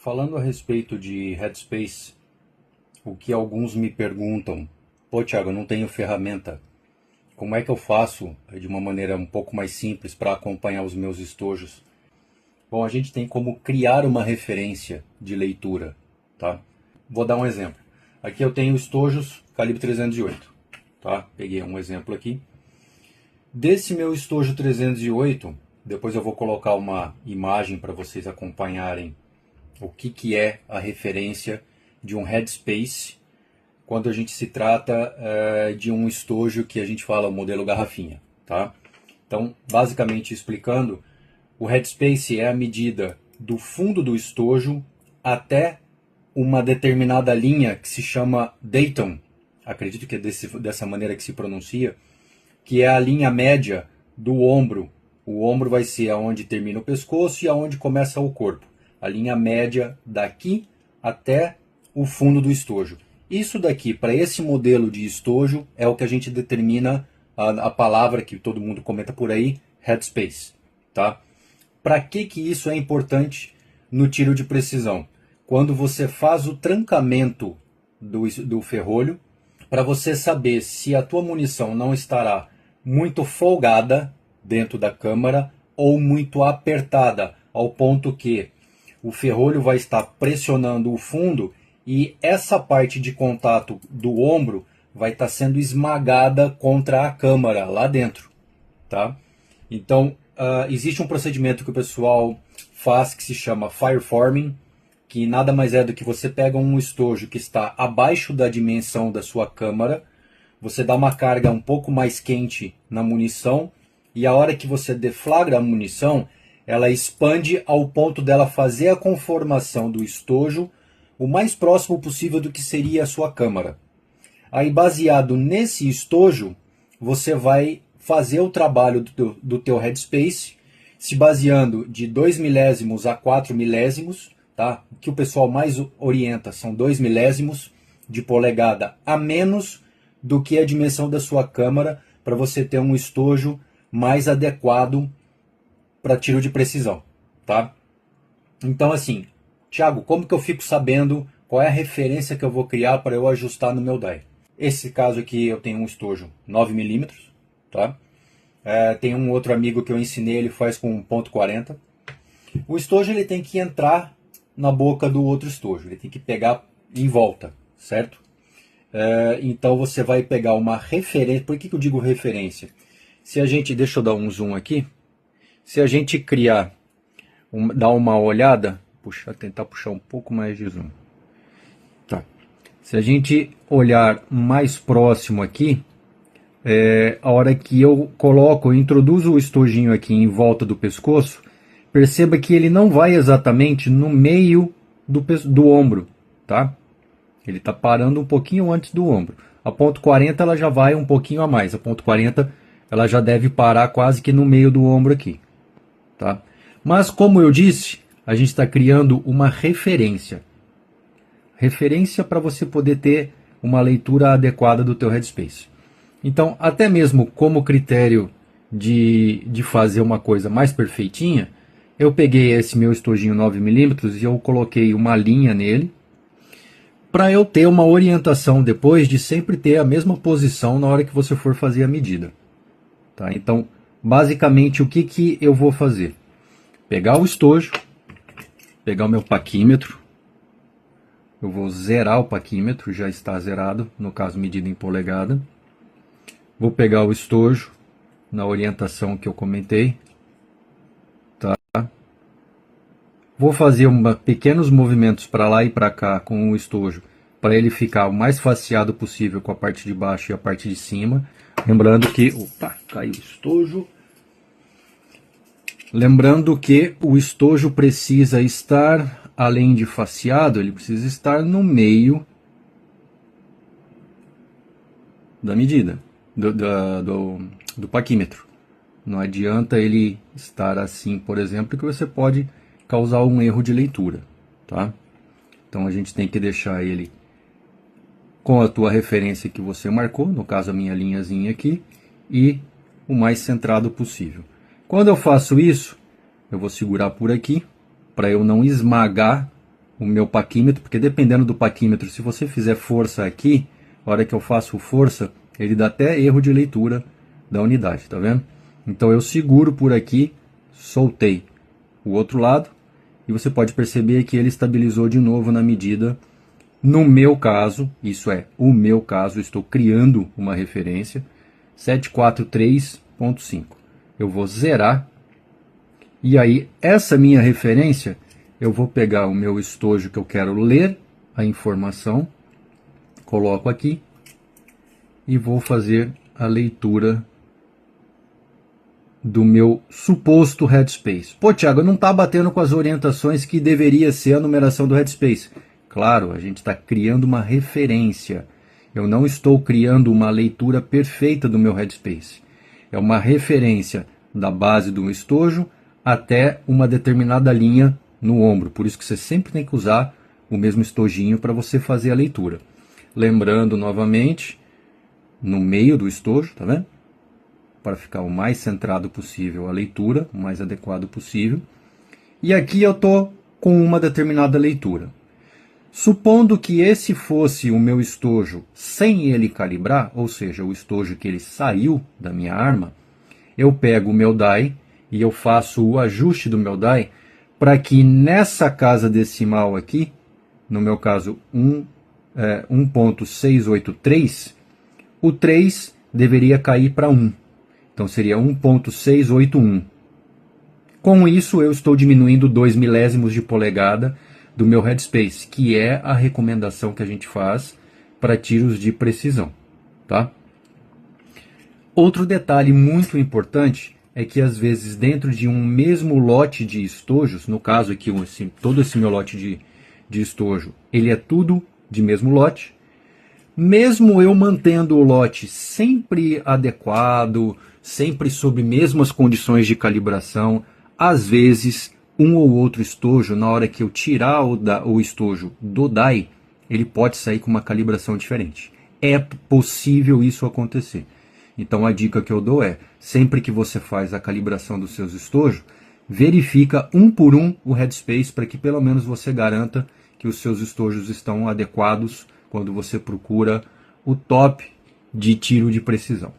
Falando a respeito de Headspace, o que alguns me perguntam, pô Thiago, eu não tenho ferramenta, como é que eu faço de uma maneira um pouco mais simples para acompanhar os meus estojos? Bom, a gente tem como criar uma referência de leitura, tá? Vou dar um exemplo. Aqui eu tenho estojos calibre 308, tá? Peguei um exemplo aqui. Desse meu estojo 308, depois eu vou colocar uma imagem para vocês acompanharem o que é a referência de um headspace quando a gente se trata de um estojo que a gente fala o modelo garrafinha, tá? Então, basicamente explicando, o headspace é a medida do fundo do estojo até uma determinada linha que se chama Dayton, acredito que é dessa maneira que se pronuncia, que é a linha média do ombro. O ombro vai ser aonde termina o pescoço e aonde começa o corpo. A linha média daqui até o fundo do estojo. Isso daqui, para esse modelo de estojo, é o que a gente determina a palavra que todo mundo comenta por aí, headspace. Tá? Para que isso é importante no tiro de precisão? Quando você faz o trancamento do ferrolho, para você saber se a tua munição não estará muito folgada dentro da câmara ou muito apertada, ao ponto que o ferrolho vai estar pressionando o fundo e essa parte de contato do ombro vai estar sendo esmagada contra a câmara lá dentro, tá? Então, existe um procedimento que o pessoal faz que se chama fireforming, que nada mais é do que você pega um estojo que está abaixo da dimensão da sua câmara, você dá uma carga um pouco mais quente na munição e a hora que você deflagra a munição, ela expande ao ponto dela fazer a conformação do estojo o mais próximo possível do que seria a sua câmara. Aí, baseado nesse estojo, você vai fazer o trabalho do teu headspace, se baseando de 2 milésimos a 4 milésimos, tá? O que o pessoal mais orienta são 2 milésimos de polegada a menos do que a dimensão da sua câmara, para você ter um estojo mais adequado para tiro de precisão, tá? Então, assim, Thiago, como que eu fico sabendo qual é a referência que eu vou criar para eu ajustar no meu die? Esse caso aqui eu tenho um estojo 9mm, tá? Tem um outro amigo que eu ensinei, ele faz com 1.40. O estojo ele tem que entrar na boca do outro estojo, ele tem que pegar em volta, certo? Então você vai pegar uma referência. Por que eu digo referência? Se a gente, deixa eu dar um zoom aqui, se a gente criar, dar uma olhada, tentar puxar um pouco mais de zoom. Tá. Se a gente olhar mais próximo aqui, a hora que eu introduzo o estojinho aqui em volta do pescoço, perceba que ele não vai exatamente no meio do ombro, tá? Ele está parando um pouquinho antes do ombro. A ponto 40 ela já vai um pouquinho a mais. A ponto 40 ela já deve parar quase que no meio do ombro aqui, tá? Mas como eu disse, a gente está criando uma referência. Referência para você poder ter uma leitura adequada do teu headspace. Então, até mesmo como critério de fazer uma coisa mais perfeitinha, eu peguei esse meu estojinho 9mm e eu coloquei uma linha nele, para eu ter uma orientação depois de sempre ter a mesma posição na hora que você for fazer a medida. Tá? Então, basicamente, o que eu vou fazer? Pegar o estojo, pegar o meu paquímetro, eu vou zerar o paquímetro, já está zerado, no caso medida em polegada. Vou pegar o estojo na orientação que eu comentei. Tá? Vou fazer pequenos movimentos para lá e para cá com o estojo, para ele ficar o mais faceado possível com a parte de baixo e a parte de cima. Lembrando que... Opa, caiu o estojo. Lembrando que o estojo precisa estar, além de faceado, ele precisa estar no meio da medida, do paquímetro. Não adianta ele estar assim, por exemplo, que você pode causar um erro de leitura, tá? Então a gente tem que deixar ele com a tua referência que você marcou, no caso a minha linhazinha aqui, e o mais centrado possível. Quando eu faço isso, eu vou segurar por aqui, para eu não esmagar o meu paquímetro, porque dependendo do paquímetro, se você fizer força aqui, a hora que eu faço força, ele dá até erro de leitura da unidade, tá vendo? Então eu seguro por aqui, soltei o outro lado, e você pode perceber que ele estabilizou de novo na medida. No meu caso, isso é, o meu caso, estou criando uma referência, 743.5. Eu vou zerar, e aí essa minha referência, eu vou pegar o meu estojo que eu quero ler a informação, coloco aqui, e vou fazer a leitura do meu suposto headspace. Pô, Thiago, não está batendo com as orientações que deveria ser a numeração do headspace. Claro, a gente está criando uma referência. Eu não estou criando uma leitura perfeita do meu headspace. É uma referência da base do estojo até uma determinada linha no ombro. Por isso que você sempre tem que usar o mesmo estojinho para você fazer a leitura. Lembrando novamente, no meio do estojo, tá vendo? Para ficar o mais centrado possível a leitura, o mais adequado possível. E aqui eu estou com uma determinada leitura. Supondo que esse fosse o meu estojo sem ele calibrar, ou seja, o estojo que ele saiu da minha arma, eu pego o meu die e eu faço o ajuste do meu die para que nessa casa decimal aqui, no meu caso 1.683, o 3 deveria cair para 1. Então seria 1.681. Com isso eu estou diminuindo 2 milésimos de polegada do meu headspace, que é a recomendação que a gente faz para tiros de precisão, tá? Outro detalhe muito importante é que às vezes dentro de um mesmo lote de estojos, no caso aqui todo esse meu lote de estojo, ele é tudo de mesmo lote, mesmo eu mantendo o lote sempre adequado, sempre sob mesmas condições de calibração, às vezes um ou outro estojo, na hora que eu tirar o estojo do die, ele pode sair com uma calibração diferente. É possível isso acontecer. Então a dica que eu dou é, sempre que você faz a calibração dos seus estojos, verifica um por um o headspace para que pelo menos você garanta que os seus estojos estão adequados quando você procura o top de tiro de precisão.